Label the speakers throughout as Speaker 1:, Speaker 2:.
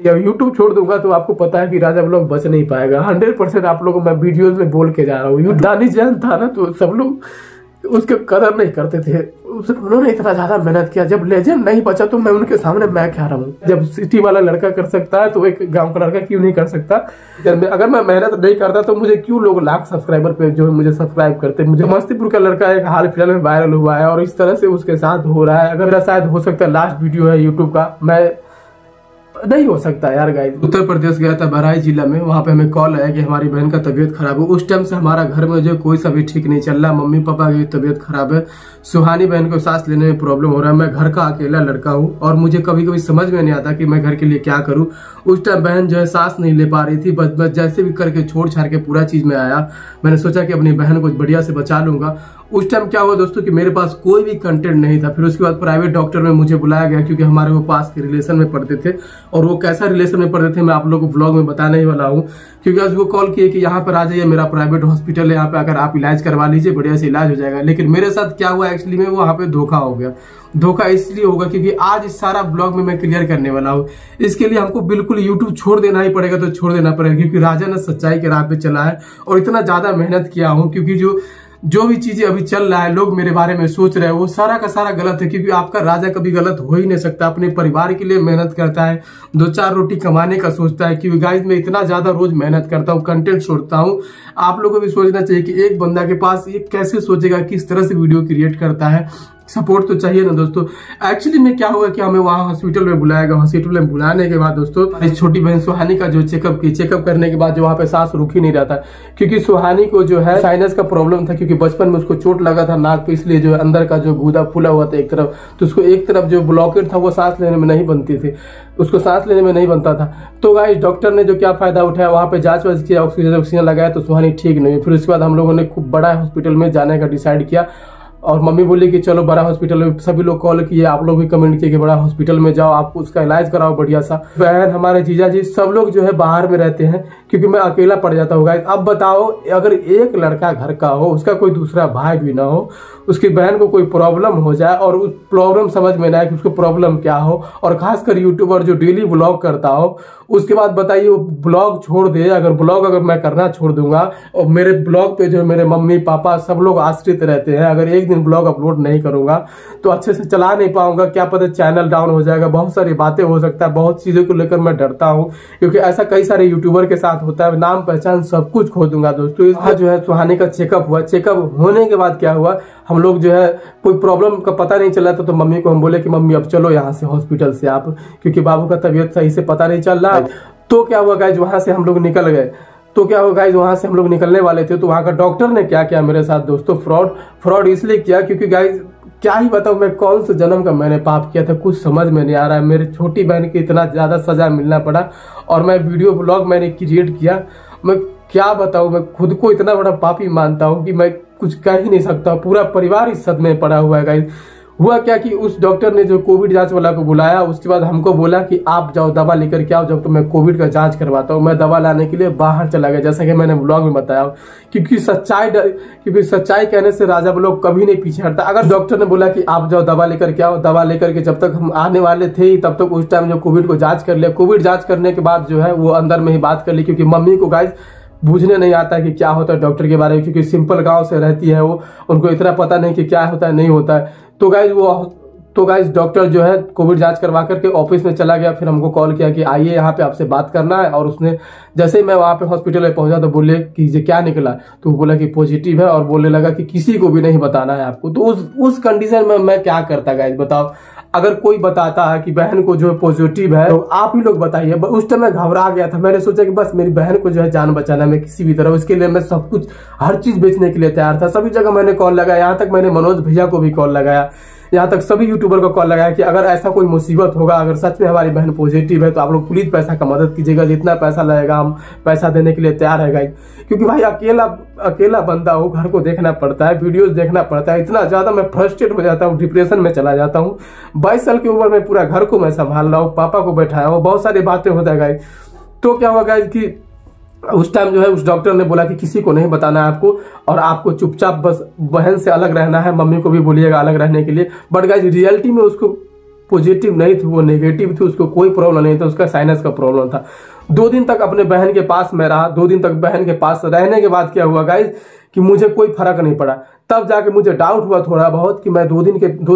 Speaker 1: या यूट्यूब छोड़ दूंगा तो आपको पता है कि राजा ब्लॉग बच नहीं पाएगा। 100% आप लोगों को मैं वीडियोज में बोल के जा रहा हूँ। दानी जान था ना तो सब लोग उसके कदर नहीं करते थे। उन्होंने इतना ज्यादा मेहनत किया, जब लेजेंड नहीं बचा तो मैं उनके सामने मैं क्या रहा हूँ। जब सिटी वाला लड़का कर सकता है तो एक गांव का लड़का क्यों नहीं कर सकता। अगर मैं मेहनत नहीं करता तो मुझे क्यों लोग लाख सब्सक्राइबर पे जो है मुझे सब्सक्राइब करते। मुझे समस्तीपुर का लड़का एक हाल फिलहाल में वायरल हुआ है और इस तरह से उसके साथ हो रहा है। अगर मेरा शायद हो सकता है लास्ट वीडियो है यूट्यूब का, मैं नहीं हो सकता यार गाइस। उत्तर प्रदेश गया था बहराइच जिला में, वहां पे हमें कॉल आया कि हमारी बहन का तबीयत खराब है। उस टाइम से हमारा घर में जो कोई सा भी ठीक नहीं चल रहा, मम्मी पापा की तबीयत खराब है, सुहानी बहन को सांस लेने में प्रॉब्लम हो रहा है। मैं घर का अकेला लड़का हूँ और मुझे कभी कभी समझ में नहीं आता कि मैं घर के लिए क्या करूँ। उस टाइम बहन जो है सांस नहीं ले पा रही थी, बस मैं जैसे भी करके छोड़ छाड़ के पूरा चीज में आया। मैंने सोचा कि अपनी बहन को बढ़िया से बचा लूंगा। उस टाइम क्या हुआ दोस्तों कि मेरे पास कोई भी कंटेंट नहीं था। फिर उसके बाद प्राइवेट डॉक्टर में मुझे बुलाया गया क्योंकि हमारे वो पास के रिलेशन में पढ़ते थे और वो कैसा रिलेशन में पढ़ते थे मैं आप लोगों को ब्लॉग में बताने ही वाला हूँ। क्योंकि आज वो कॉल किए कि यहाँ पर आ जाइए, मेरा प्राइवेट हॉस्पिटल है, यहाँ पे अगर आप इलाज करवा लीजिए बढ़िया से इलाज हो जाएगा। लेकिन मेरे साथ क्या हुआ एक्चुअली में वहाँ पे धोखा हो गया। धोखा इसलिए होगा क्योंकि आज इस सारा ब्लॉग में मैं क्लियर करने वाला हूँ। इसके लिए हमको बिल्कुल यूट्यूब छोड़ देना ही पड़ेगा, तो छोड़ देना पड़ेगा क्योंकि राजा ने सच्चाई के राह पे चला है और इतना ज्यादा मेहनत किया हूँ। क्योंकि जो भी चीजें अभी चल रहा है, लोग मेरे बारे में सोच रहे हैं, वो सारा का सारा गलत है। क्योंकि आपका राजा कभी गलत हो ही नहीं सकता। अपने परिवार के लिए मेहनत करता है, 2-4 रोटी कमाने का सोचता है। क्योंकि गाइस मैं इतना ज्यादा रोज मेहनत करता हूँ, कंटेंट छोड़ता हूँ। आप लोगों को भी सोचना चाहिए कि एक बंदा के पास ये कैसे सोचेगा, किस तरह से वीडियो क्रिएट करता है। सपोर्ट तो चाहिए ना दोस्तों। एक्चुअली में क्या हुआ कि हमें वहाँ हॉस्पिटल में बुलाया गया। हॉस्पिटल में बुलाने के बाद दोस्तों इस छोटी बहन सुहानी का जो चेकअप करने के बाद जो वहाँ पे सांस रुक ही नहीं रहा था। क्योंकि सुहानी को जो है साइनस का प्रॉब्लम था, क्योंकि बचपन में उसको चोट लगा था नाक पे, इसलिए जो अंदर का जो गूदा फूला हुआ था एक तरफ, तो उसको एक तरफ जो ब्लॉकेट था वो सांस लेने में नहीं बनती थी, उसको सांस लेने में नहीं बनता था। तो गाइस डॉक्टर ने जो क्या फायदा उठाया, वहाँ पे जांच वाच किया, ऑक्सीजन लगाया तो सुहानी ठीक नहीं हुई। फिर उसके बाद हम लोगों ने खूब बड़ा हॉस्पिटल में जाने का डिसाइड किया और मम्मी बोली कि चलो बड़ा हॉस्पिटल में। सभी लोग कॉल किए, आप लोग भी कमेंट किए कि बड़ा हॉस्पिटल में जाओ, आपको उसका इलाज कराओ बढ़िया सा। बहन, हमारे जीजा जी सब लोग जो है बाहर में रहते हैं क्योंकि मैं अकेला पड़ जाता हूँ। अब बताओ, अगर एक लड़का घर का हो, उसका कोई दूसरा भाई भी ना हो, उसकी बहन को कोई प्रॉब्लम हो जाए और उस प्रॉब्लम समझ में ना आए कि उसको प्रॉब्लम क्या हो, और खासकर यूट्यूबर जो डेली ब्लॉग करता हो, उसके बाद बताइए वो ब्लॉग छोड़ दे। अगर मैं करना छोड़ दूंगा और मेरे ब्लॉग पे जो मेरे मम्मी पापा सब लोग आश्रित रहते हैं, अगर एक दिन ब्लॉग अपलोड नहीं करूंगा तो अच्छे से चला नहीं पाऊंगा। क्या पता चैनल डाउन हो जाएगा, बहुत सारी बातें हो सकता है। बहुत चीजों को लेकर मैं डरता हूँ क्योंकि ऐसा कई सारे यूट्यूबर के साथ होता है, नाम पहचान सब कुछ खो दूंगा दोस्तों। यहाँ जो है सुहानी का चेकअप हुआ। चेकअप होने के बाद क्या हुआ, हम लोग जो है कोई प्रॉब्लम का पता नहीं चला था, तो मम्मी को हम बोले कि मम्मी अब चलो यहाँ से हॉस्पिटल से आप, क्योंकि बाबू का तबीयत सही से पता नहीं चल रहा। तो क्या हुआ गाइस, वहां से हम लोग निकल गए। वहां से हम लोग निकलने वाले थे तो वहां का डॉक्टर ने क्या किया मेरे साथ दोस्तों, फ्रॉड इसलिए किया क्योंकि गाइस क्या ही बताऊं मैं कौन से जन्म का मैंने पाप किया था, कुछ समझ में नहीं आ रहा है। मेरी छोटी बहन की इतना ज्यादा सजा मिलना पड़ा और मैं वीडियो ब्लॉग मैंने क्रिएट किया। मैं क्या बताऊं, मैं खुद को इतना बड़ा पापी मानता हूं कि मैं कुछ कह ही नहीं सकता। पूरा परिवार इस सदमे में पड़ा हुआ है गाइस। हुआ क्या कि उस डॉक्टर ने जो कोविड जांच वाला को बुलाया, उसके बाद हमको बोला कि आप जाओ दवा लेकर के आओ, जब तो मैं कोविड का जांच करवाता हूँ। मैं दवा लाने के लिए बाहर चला गया, जैसा कि मैंने ब्लॉग में बताया। क्योंकि सच्चाई कहने से राजा ब्लॉग कभी नहीं पीछे हटता। अगर डॉक्टर ने बोला कि आप जाओ दवा लेकर के आओ, दवा लेकर के जब तक हम आने वाले थे ही तब तक उस टाइम जो कोविड को जांच कर लिया। कोविड जांच करने के बाद जो है वो अंदर में ही बात कर ली, क्योंकि मम्मी को गाइस बूझने नहीं आता है कि क्या होता है डॉक्टर के बारे में, क्योंकि सिंपल गांव से रहती है वो, उनको इतना पता नहीं कि क्या होता है नहीं होता है। तो गाइस डॉक्टर जो है कोविड जांच करवा करके ऑफिस में चला गया। फिर हमको कॉल किया कि आइए यहाँ पे आपसे बात करना है। और उसने जैसे ही मैं वहाँ पे हॉस्पिटल में पहुंचा तो बोले कि ये क्या निकला, तो बोला कि पॉजिटिव है और बोलने लगा कि किसी को भी नहीं बताना है आपको। तो उस कंडीशन में मैं क्या करता गाइस बताओ। अगर कोई बताता है कि बहन को जो है पॉजिटिव है तो आप ही लोग बताइए। उस टाइम मैं घबरा गया था, मैंने सोचा कि बस मेरी बहन को जो है जान बचाना मैं किसी भी तरह, उसके लिए मैं सब कुछ हर चीज बेचने के लिए तैयार था। सभी जगह मैंने कॉल लगाया, यहाँ तक मैंने मनोज भैया को भी कॉल लगाया, यहाँ तक सभी यूट्यूबर को कॉल लगाया कि अगर ऐसा कोई मुसीबत होगा, अगर सच में हमारी बहन पॉजिटिव है तो आप लोग प्लीज पैसा का मदद कीजिएगा, जितना पैसा लगेगा हम पैसा देने के लिए तैयार है गाइस। क्योंकि भाई अकेला बंदा हूँ, घर को देखना पड़ता है, वीडियोस देखना पड़ता है, इतना ज्यादा मैं फ्रस्ट्रेट हो जाता हूँ, डिप्रेशन में चला जाता हूँ। 22 साल की उम्र में पूरा घर को मैं संभाल रहा हूँ, पापा को बैठाया हूँ, बहुत सारी बातें होता है गाइस। तो क्या हुआ गाइस कि उस टाइम जो है उस डॉक्टर ने बोला कि किसी को नहीं बताना है आपको, और आपको चुपचाप बस बहन से अलग रहना है, मम्मी को भी बोलिएगा अलग रहने के लिए। बट गाइस रियलिटी में उसको पॉजिटिव नहीं थी, वो नेगेटिव थी, उसको कोई प्रॉब्लम नहीं था, उसका साइनस का प्रॉब्लम था। 2 दिन तक अपने बहन के पास में रहा। 2 दिन तक बहन के पास रहने के बाद क्या हुआ गाइज कि मुझे कोई फर्क नहीं पड़ा। तब जाके मुझे डाउट हुआ थोड़ा बहुत कि मैं 2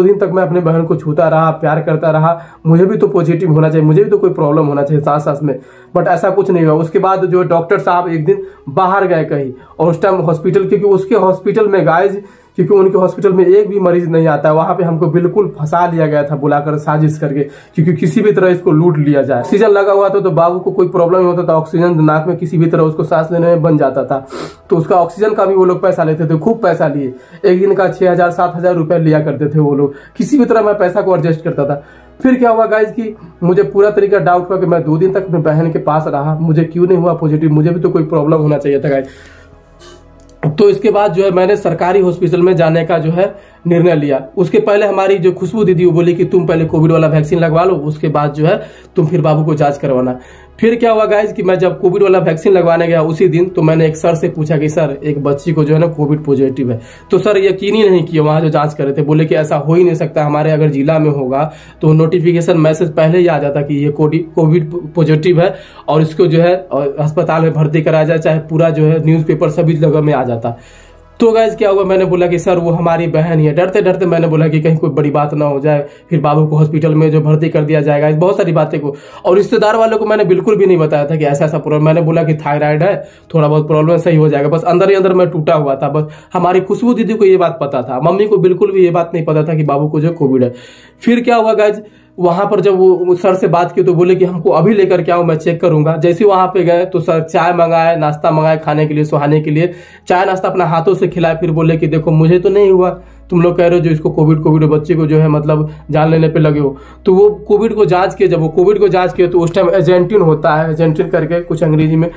Speaker 1: दिन तक मैं अपने बहन को छूता रहा, प्यार करता रहा, मुझे भी तो पॉजिटिव होना चाहिए, मुझे भी तो कोई प्रॉब्लम होना चाहिए सांस सांस में, बट ऐसा कुछ नहीं हुआ। उसके बाद जो डॉक्टर साहब एक दिन बाहर गए कहीं, और उस टाइम हॉस्पिटल, क्योंकि उसके हॉस्पिटल में गाइज, क्योंकि उनके हॉस्पिटल में एक भी मरीज नहीं आता है, वहां पे हमको बिल्कुल फंसा लिया गया था बुलाकर साजिश करके, क्योंकि किसी भी तरह इसको लूट लिया जाए। ऑक्सीजन लगा हुआ था तो बाबू को कोई प्रॉब्लम नहीं होता था, ऑक्सीजन नाक में किसी भी तरह उसको सांस लेने में बन जाता था, तो उसका ऑक्सीजन का भी वो लोग पैसा लेते थे, खूब पैसा लिए। एक दिन का 6,000 7,000 रुपए लिया करते थे वो लोग, किसी भी तरह मैं पैसा को एडजस्ट करता था। फिर क्या हुआ गाइज कि मुझे पूरा तरीका डाउट हुआ कि मैं 2 दिन तक अपनी बहन के पास रहा, मुझे क्यों नहीं हुआ पॉजिटिव, मुझे भी तो कोई प्रॉब्लम होना चाहिए था गाइज। तो इसके बाद जो है मैंने सरकारी हॉस्पिटल में जाने का जो है निर्णय लिया। उसके पहले हमारी जो खुशबू दीदी वो बोली कि तुम पहले कोविड वाला वैक्सीन लगवा लो, उसके बाद जो है तुम फिर बाबू को जांच करवाना। फिर क्या हुआ गाइज कि मैं जब कोविड वाला वैक्सीन लगवाने गया उसी दिन, तो मैंने एक सर से पूछा कि सर एक बच्ची को जो है ना कोविड पॉजिटिव है। तो सर यकीन ही नहीं किया, वहां जो जांच कर रहे थे, बोले कि ऐसा हो ही नहीं सकता, हमारे अगर जिला में होगा तो नोटिफिकेशन मैसेज पहले ही आ जाता कि ये कोविड पॉजिटिव है और इसको जो है अस्पताल में भर्ती कराया जाए, चाहे पूरा जो है न्यूज़पेपर सभी जगह में आ जाता। तो गाइज क्या हुआ, मैंने बोला कि सर वो हमारी बहन ही है। डरते डरते मैंने बोला कि कहीं कोई बड़ी बात ना हो जाए, फिर बाबू को हॉस्पिटल में जो भर्ती कर दिया जाएगा, इस बहुत सारी बातें को। और रिश्तेदार वालों को मैंने बिल्कुल भी नहीं बताया था कि ऐसा ऐसा प्रॉब्लम। मैंने बोला कि थायराइड है, थोड़ा बहुत प्रॉब्लम सही हो जाएगा, बस अंदर ही अंदर मैं टूटा हुआ था। बस हमारी खुशबू दीदी को ये बात पता था, मम्मी को बिल्कुल भी ये बात नहीं पता था कि बाबू को जो कोविड है। फिर क्या हुआ गाइज, वहां पर जब वो सर से बात की तो बोले कि हमको अभी लेकर के आओ, मैं चेक करूंगा। जैसे वहां पे गए तो सर चाय मंगाए, नाश्ता मंगाए खाने के लिए, सुहाने के लिए, चाय नाश्ता अपना हाथों से खिलाए। फिर बोले कि देखो मुझे तो नहीं हुआ, तुम लोग कह रहे हो जो इसको कोविड बच्चे को जो है मतलब जान लेने पे लगे हो। तो वो कोविड को जांच किए, जब वो कोविड को जांच किए तो उस टाइम एजेंटिन होता है, एजेंटिन करके कुछ अंग्रेजी में,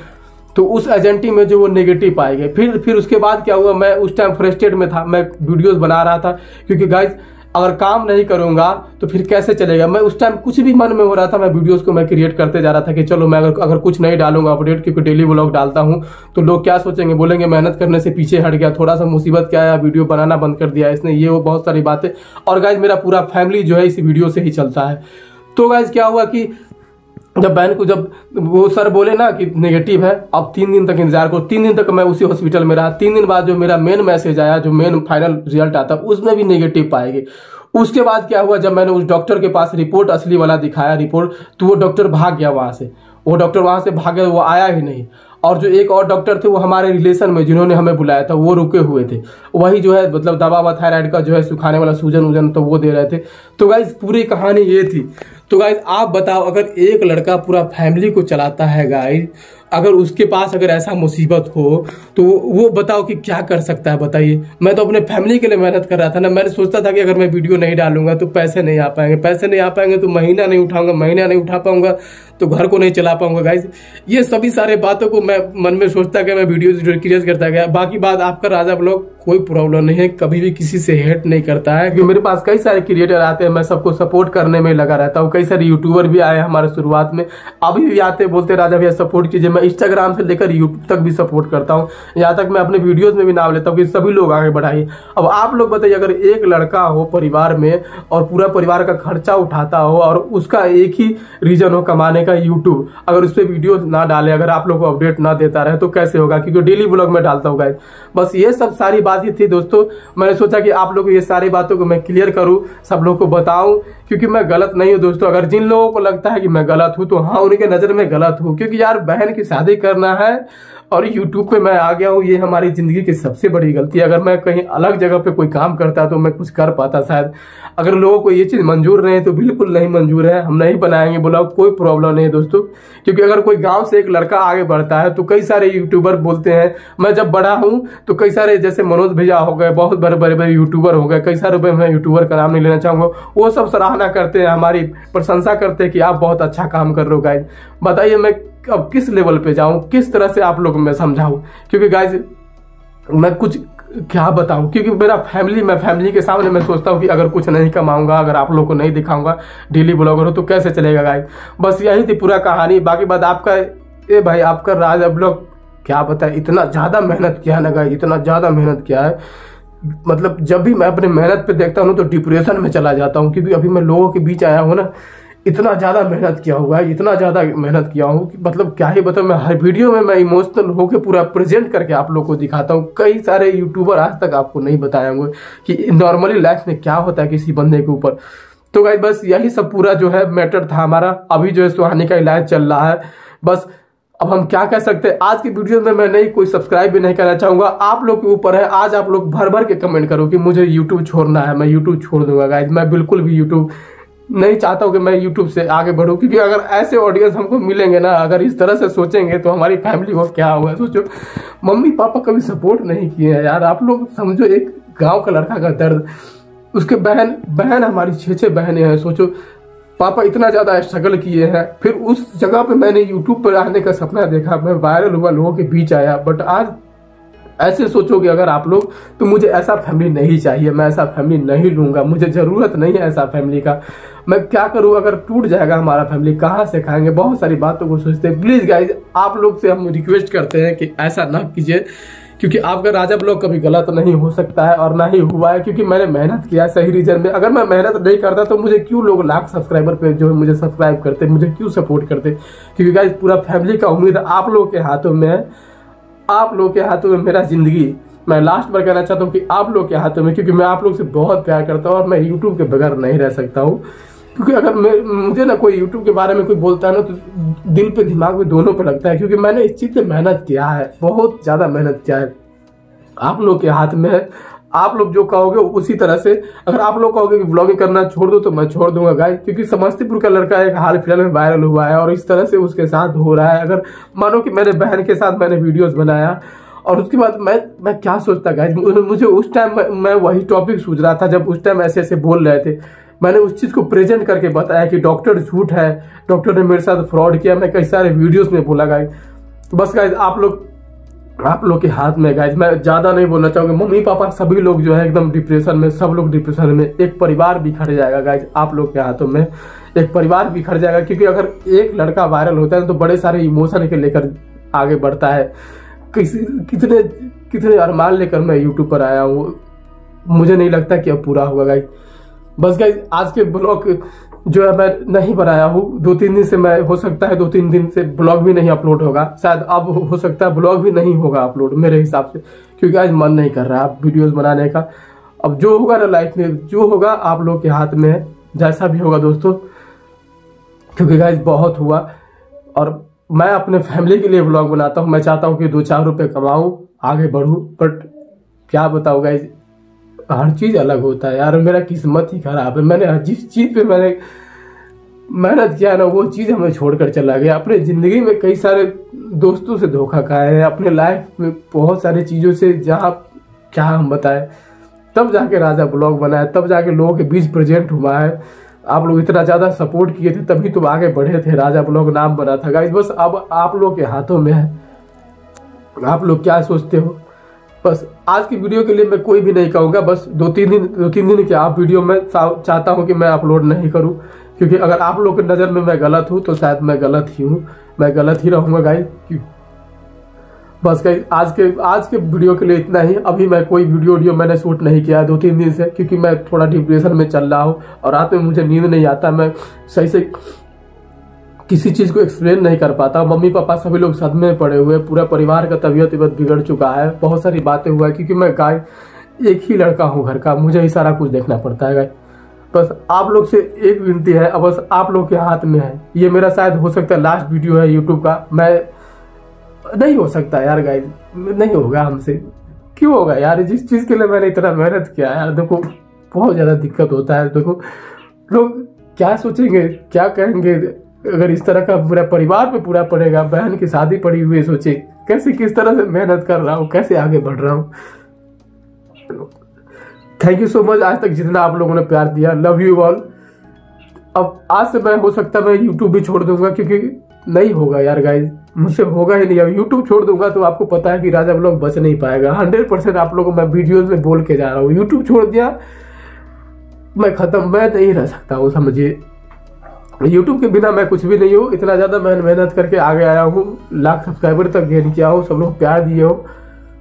Speaker 1: तो उस एजेंटी में जो वो नेगेटिव पाए गए। फिर उसके बाद क्या हुआ, मैं उस टाइम फ्रस्ट्रेट में था, मैं वीडियोस बना रहा था, क्योंकि गाइज अगर काम नहीं करूंगा तो फिर कैसे चलेगा। मैं उस टाइम कुछ भी मन में हो रहा था, मैं वीडियोस को मैं क्रिएट करते जा रहा था कि चलो मैं अगर कुछ नहीं डालूंगा अपडेट, क्योंकि डेली व्लॉग डालता हूं तो लोग क्या सोचेंगे, बोलेंगे मेहनत करने से पीछे हट गया, थोड़ा सा मुसीबत क्या आया, वीडियो बनाना बंद कर दिया इसने, ये वो बहुत सारी बातें। और गाइज मेरा पूरा फैमिली जो है इसी वीडियो से ही चलता है। तो गाइज क्या हुआ कि जब बहन को, जब वो सर बोले ना कि नेगेटिव है, अब 3 दिन तक इंतजार करो। 3 दिन तक मैं उसी हॉस्पिटल में रहा। 3 दिन बाद जो मेरा मेन मैसेज आया, जो मेन फाइनल रिजल्ट आता, उसमें भी नेगेटिव पाएंगे। उसके बाद क्या हुआ, जब मैंने उस डॉक्टर के पास रिपोर्ट असली वाला दिखाया रिपोर्ट, तो वो डॉक्टर भाग गया वहां से, वो डॉक्टर वहां से भाग गया, वो आया ही नहीं। और जो एक और डॉक्टर थे वो हमारे रिलेशन में, जिन्होंने हमें बुलाया था, वो रुके हुए थे, वही जो है मतलब दवा थायराइड का जो है सुखाने वाला सूजन तो वो दे रहे थे। तो गाइज पूरी कहानी ये थी। तो गाइज आप बताओ, अगर एक लड़का पूरा फैमिली को चलाता है गाइज, अगर उसके पास अगर ऐसा मुसीबत हो तो वो बताओ कि क्या कर सकता है, बताइए। मैं तो अपने फैमिली के लिए मेहनत कर रहा था ना, मैंने सोचता था कि अगर मैं वीडियो नहीं डालूंगा तो पैसे नहीं आ पाएंगे, पैसे नहीं आ पाएंगे तो महीना नहीं उठाऊंगा, महीना नहीं उठा पाऊंगा तो घर को नहीं चला पाऊंगा। गाइज ये सभी सारे बातों को मैं मन में सोचता गया, मैं वीडियो क्रिएट करता गया। बाकी बात आपका राजा ब्लॉग कोई प्रॉब्लम नहीं है, कभी भी किसी से हेट नहीं करता है, क्योंकि मेरे पास कई सारे क्रिएटर आते हैं, मैं सबको सपोर्ट करने में लगा रहता हूँ। कई सारे यूट्यूबर भी आए हमारे शुरुआत में, अभी भी आते बोलते राजा भैया सपोर्ट कीजिए। मैं इंस्टाग्राम से लेकर यूट्यूब तक भी सपोर्ट करता हूँ, यहाँ तक मैं अपने वीडियोज में भी नाम लेता हूँ कि सभी लोग आगे बढ़ाइए। अब आप लोग बताइए, अगर एक लड़का हो परिवार में और पूरा परिवार का खर्चा उठाता हो और उसका एक ही रीजन हो कमाने का यूट्यूब, अगर उस पर वीडियो ना डाले, अगर आप लोग को अपडेट ना देता रहे तो कैसे होगा, क्योंकि डेली ब्लॉग में डालता हूँ गाइस। बस ये सब सारी बात ही थी दोस्तों, मैंने सोचा कि आप लोग को ये सारी बातों को मैं क्लियर करूँ, सब लोग को बताऊं, क्योंकि मैं गलत नहीं हूँ दोस्तों। अगर जिन लोगों को लगता है कि मैं गलत हूँ तो हाँ, उनके नजर में गलत हूँ, क्योंकि यार बहन की शादी करना है और यूट्यूब पे मैं आ गया हूँ, ये हमारी जिंदगी की सबसे बड़ी गलती है। अगर मैं कहीं अलग जगह पे कोई काम करता तो मैं कुछ कर पाता शायद। अगर लोगों को ये चीज मंजूर नहीं है तो बिल्कुल नहीं मंजूर है, हम नहीं बनाएंगे ब्लॉग, कोई प्रॉब्लम नहीं है दोस्तों। क्योंकि अगर कोई गांव से एक लड़का आगे बढ़ता है तो कई सारे यूट्यूबर बोलते हैं, मैं जब बड़ा हूँ तो कई सारे जैसे मनोज भैया हो गए, बहुत बड़े बड़े यूट्यूबर हो गए, कई सारे, मैं यूट्यूबर का नाम नहीं लेना चाहूंगा, वो सब सराहना करते हैं, हमारी प्रशंसा करते हैं कि आप बहुत अच्छा काम कर रहे हो गाइज। बताइए मैं अब किस लेवल पे जाऊं, किस तरह से आप लोगों को मैं समझाऊं, क्योंकि गाइज मैं कुछ क्या बताऊं, क्योंकि मेरा फैमिली, मैं फैमिली के सामने मैं सोचता हूं कि अगर कुछ नहीं कमाऊंगा, अगर आप लोग को नहीं दिखाऊंगा डेली ब्लॉगर हो तो कैसे चलेगा गाइज। बस यही थी पूरा कहानी। बाकी बात आपका, ए भाई आपका राज ब्लॉग क्या बताए, इतना ज्यादा मेहनत किया है ना गाइज, इतना ज्यादा मेहनत किया है मतलब जब भी मैं अपने मेहनत पे देखता हूँ तो डिप्रेशन में चला जाता हूँ, क्योंकि अभी मैं लोगों के बीच आया हूँ ना, इतना ज़्यादा मेहनत किया हुआ है, इतना ज़्यादा मेहनत किया हूँ कि मतलब क्या ही बताऊँ। मैं हर वीडियो में मैं इमोशनल होकर पूरा प्रेजेंट करके आप लोगों को दिखाता हूँ। कई सारे यूट्यूबर आज तक आपको नहीं बताए होंगे कि नॉर्मली लाइफ में क्या होता है किसी बंदे के ऊपर। तो गाइस बस यही सब पूरा जो है मैटर था हमारा। अभी जो है सुहानी का इलाज चल रहा है। बस अब हम क्या कह सकते हैं, आज की वीडियो में मैं नहीं कोई सब्सक्राइब भी नहीं करना चाहूंगा, आप लोग के ऊपर है। आज आप लोग भर भर के कमेंट करो कि मुझे यूट्यूब छोड़ना है, मैं यूट्यूब छोड़ दूंगा। गाइस मैं बिल्कुल भी यूट्यूब नहीं चाहता हूं कि मैं यूट्यूब से आगे बढ़ूं, क्योंकि अगर ऐसे ऑडियंस हमको मिलेंगे ना, अगर इस तरह से सोचेंगे तो हमारी फैमिली को क्या होगा। सोचो, मम्मी पापा कभी सपोर्ट नहीं किए हैं यार। आप लोग समझो, एक गाँव का लड़का का दर्द। उसके बहन हमारी 6 बहनें हैं। सोचो, पापा इतना ज्यादा स्ट्रगल किए हैं, फिर उस जगह पे मैंने यूट्यूब पर आने का सपना देखा, मैं वायरल हुआ, लोगों के बीच आया। बट आज ऐसे सोचोगे अगर आप लोग, तो मुझे ऐसा फैमिली नहीं चाहिए, मैं ऐसा फैमिली नहीं लूंगा, मुझे जरूरत नहीं है ऐसा फैमिली का। मैं क्या करूं, अगर टूट जाएगा हमारा फैमिली, कहाँ से खाएंगे। बहुत सारी बातों को सोचते हैं। प्लीज गाइज, आप लोग से हम रिक्वेस्ट करते हैं कि ऐसा ना कीजिए, क्योंकि आपका राजा ब्लॉग कभी गलत नहीं हो सकता है और ना ही हुआ है, क्योंकि मैंने मेहनत किया है सही रीजन में। अगर मैं मेहनत नहीं करता तो मुझे क्यों लोग लाख सब्सक्राइबर पे जो है मुझे सब्सक्राइब करते, मुझे क्यों सपोर्ट करते। क्योंकि गाइस पूरा फैमिली का उम्मीद आप लोगों के हाथों में है, आप लोगों के हाथों में मेरा जिंदगी। मैं लास्ट बार कहना चाहता हूँ कि आप लोग के हाथों में, क्योंकि मैं आप लोग से बहुत प्यार करता हूँ और मैं यूट्यूब के बगैर नहीं रह सकता हूँ। क्योंकि अगर मुझे ना कोई यूट्यूब के बारे में कोई बोलता है ना, तो दिल पे दिमाग पे दोनों पे लगता है, क्योंकि मैंने इस चीज पे मेहनत किया है, बहुत ज्यादा मेहनत किया है। आप लोग के हाथ में है, आप लोग जो कहोगे उसी तरह से। अगर आप लोग कहोगे कि ब्लॉगिंग करना छोड़ दो तो मैं छोड़ दूंगा गाइस, क्योंकि समस्तीपुर का लड़का एक हाल फिलहाल में वायरल हुआ है और इस तरह से उसके साथ हो रहा है। अगर मानो कि मेरे बहन के साथ मैंने वीडियोस बनाया और उसके बाद मैं क्या सोचता गाइस, मुझे उस टाइम मैं वही टॉपिक सोच रहा था जब उस टाइम ऐसे ऐसे बोल रहे थे। मैंने उस चीज को प्रेजेंट करके बताया कि डॉक्टर झूठ है, डॉक्टर ने मेरे साथ फ्रॉड किया। मैं कई सारे वीडियोस में बोला गाइस। तो बस गाइस आप लोग के हाथ में गाइस। मैं ज्यादा नहीं बोलना चाहूंगा। मम्मी पापा सभी लोग जो है एकदम डिप्रेशन में, सब लोग डिप्रेशन में। एक परिवार बिखर जाएगा गाइस, आप लोग के हाथों में एक परिवार बिखर जाएगा। क्योंकि अगर एक लड़का वायरल होता है तो बड़े सारे इमोशन के लेकर आगे बढ़ता है। कितने अरमान लेकर मैं यूट्यूब पर आया हूँ, मुझे नहीं लगता कि अब पूरा होगा गाइस। बस गाइस आज के ब्लॉग जो है मैं नहीं बनाया हूँ 2-3 दिन से। मैं हो सकता है 2-3 दिन से ब्लॉग भी नहीं अपलोड होगा, शायद अब हो सकता है ब्लॉग भी नहीं होगा अपलोड मेरे हिसाब से, क्योंकि आज मन नहीं कर रहा है वीडियोस बनाने का। अब जो होगा ना लाइफ में, जो होगा आप लोग के हाथ में है, जैसा भी होगा दोस्तों। क्योंकि गाइस बहुत हुआ और मैं अपने फैमिली के लिए ब्लॉग बनाता हूँ। मैं चाहता हूँ कि 2-4 रुपये कमाऊँ, आगे बढ़ूँ। बट क्या बताऊँ गाइस, हर चीज अलग होता है यार। मेरा किस्मत ही खराब है। मैंने जिस चीज पे मैंने मेहनत किया ना, वो चीज हमें छोड़कर चला गया। अपने जिंदगी में कई सारे दोस्तों से धोखा खाए हैं, अपने लाइफ में बहुत सारी चीजों से, जहाँ क्या हम बताएं। तब जाके राजा ब्लॉग बना है, तब जाके लोगों के बीच प्रेजेंट हुआ है। आप लोग इतना ज्यादा सपोर्ट किए थे तभी तो आगे बढ़े थे, राजा ब्लॉग नाम बना था गाइस। बस अब आप लोग के हाथों में है, आप लोग क्या सोचते हो। बस आज की वीडियो के लिए मैं कोई भी नहीं कहूँगा। बस 2-3 दिन के आप वीडियो में चाहता हूँ कि मैं अपलोड नहीं करूँ, क्योंकि अगर आप लोग की नज़र में मैं गलत हूँ तो शायद मैं गलत ही हूँ, मैं गलत ही रहूँगा गाइस। बस गाइस आज के वीडियो के लिए इतना ही। अभी मैं कोई वीडियो मैंने शूट नहीं किया 2-3 दिन से, क्योंकि मैं थोड़ा डिप्रेशन में चल रहा हूँ और रात में मुझे नींद नहीं आता। मैं सही से किसी चीज को एक्सप्लेन नहीं कर पाता। मम्मी पापा सभी लोग सदमे में पड़े हुए, पूरा परिवार का तबीयत बिगड़ चुका है, बहुत सारी बातें हुआ है। क्योंकि मैं गाय एक ही लड़का हूँ घर का, मुझे ही सारा कुछ देखना पड़ता है गाय। बस आप लोग से एक विनती है, अब बस आप लोग के हाथ में है। ये मेरा शायद हो सकता है लास्ट वीडियो है यूट्यूब का। मैं नहीं हो सकता यार गाइस, नहीं होगा हमसे। क्यों होगा यार, जिस चीज के लिए मैंने इतना मेहनत किया यार। देखो बहुत ज्यादा दिक्कत होता है। देखो लोग क्या सोचेंगे, क्या कहेंगे अगर इस तरह का पूरा परिवार पे पूरा पड़ेगा। बहन की शादी पड़ी हुई है, सोचे कैसे किस तरह से मेहनत कर रहा हूँ, कैसे आगे बढ़ रहा हूँ। थैंक यू सो मच आज तक जितना आप लोगों ने प्यार दिया, लव यू ऑल। अब आज से मैं हो सकता है मैं यूट्यूब भी छोड़ दूंगा, क्योंकि नहीं होगा यार गाइस, मुझसे होगा ही नहीं। अब यूट्यूब छोड़ दूंगा तो आपको पता है कि राजा ब्लॉग बच नहीं पाएगा। 100% आप लोगों को मैं वीडियोज में बोल के जा रहा हूँ, यूट्यूब छोड़ दिया मैं खत्म, मैं नहीं रह सकता हूँ। समझिए यूट्यूब के बिना मैं कुछ भी नहीं हूँ। इतना ज्यादा मैं मेहनत करके आगे आया हूँ, लाख सब्सक्राइबर तक गेन किया हूँ, सब लोग प्यार दिए हो।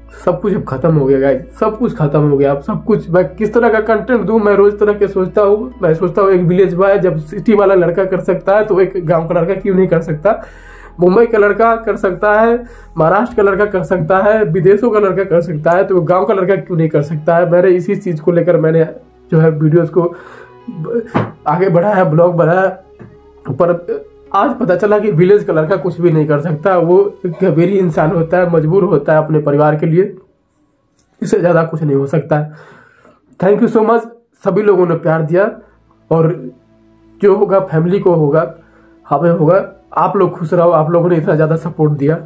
Speaker 1: सब कुछ अब खत्म हो गया गाइस, सब कुछ खत्म हो गया। अब सब कुछ मैं किस तरह का कंटेंट दूं, मैं रोज तरह के सोचता हूँ। मैं सोचता हूँ एक विलेज बॉय जब सिटी वाला लड़का कर सकता है तो एक गांव का लड़का क्यों नहीं कर सकता। मुंबई का लड़का कर सकता है, महाराष्ट्र का लड़का कर सकता है, विदेशों का लड़का कर सकता है, तो गांव का लड़का क्यों नहीं कर सकता है। मैंने इसी चीज को लेकर मैंने जो है वीडियोस को आगे बढ़ाया, ब्लॉग बढ़ाया, पर आज पता चला कि विलेज का लड़का कुछ भी नहीं कर सकता। वो एक गंभीर इंसान होता है, मजबूर होता है अपने परिवार के लिए, इससे ज्यादा कुछ नहीं हो सकता है। थैंक यू सो मच, सभी लोगों ने प्यार दिया, और जो होगा फैमिली को होगा, हमें होगा। आप लोग खुश रहो, आप लोगों ने इतना ज्यादा सपोर्ट दिया,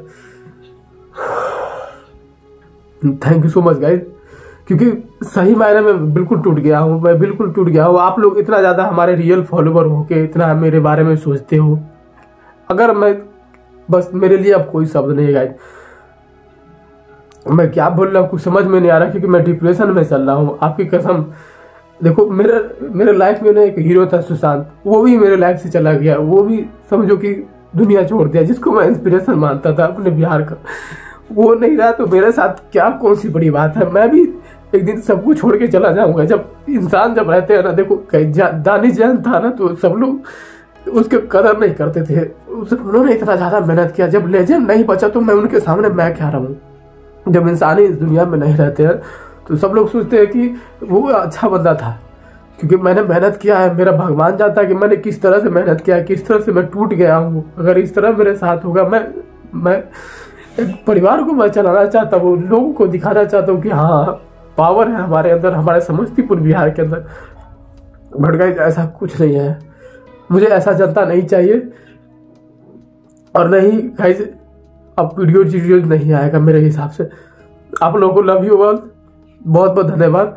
Speaker 1: thank you so much guys. क्योंकि सही मायने में बिल्कुल टूट गया हूँ, मैं बिल्कुल टूट गया हूँ। आप लोग इतना ज्यादा हमारे रियल फॉलोवर होके इतना मेरे बारे में सोचते हो, अगर मैं बस मेरे लिए अब कोई शब्द नहीं है गाइस। मैं क्या बोल रहा हूँ कुछ समझ में नहीं आ रहा, क्योंकि मैं डिप्रेशन में चल रहा हूँ। आपकी कसम, देखो मेरे लाइफ में ना एक हीरो था सुशांत, वो भी मेरे लाइफ से चला गया। वो भी समझो कि दुनिया छोड़ दिया, जिसको मैं इंस्पिरेशन मानता था अपने बिहार का, वो नहीं रहा। तो मेरे साथ क्या कौन सी बड़ी बात है, मैं भी एक दिन सबको छोड़ के चला जाऊंगा। जब इंसान जब रहते हैं ना, देखो दानिश जैन था ना, तो सब लोग उसके कदर नहीं करते थे। उन्होंने इतना ज्यादा मेहनत किया, जब लेजेंड नहीं बचा तो मैं उनके सामने मैं क्या रहूं। जब इंसान इस दुनिया में नहीं रहते हैं तो सब लोग सोचते हैं कि वो अच्छा बंदा था, क्योंकि मैंने मेहनत किया है। मेरा भगवान जानता है कि मैंने किस तरह से मेहनत किया है, किस तरह से मैं टूट गया हूँ। अगर इस तरह मेरे साथ होगा, मैं एक परिवार को मैं चलाना चाहता हूँ, लोगों को दिखाना चाहता हूँ कि हाँ पावर है हमारे अंदर, हमारे समस्तीपुर बिहार के अंदर। बट गाइस ऐसा कुछ नहीं है, मुझे ऐसा जनता नहीं चाहिए। और नहीं गाइस, अब वीडियो नहीं आएगा मेरे हिसाब से। आप लोगों को लव यू ऑल, बहुत बहुत धन्यवाद।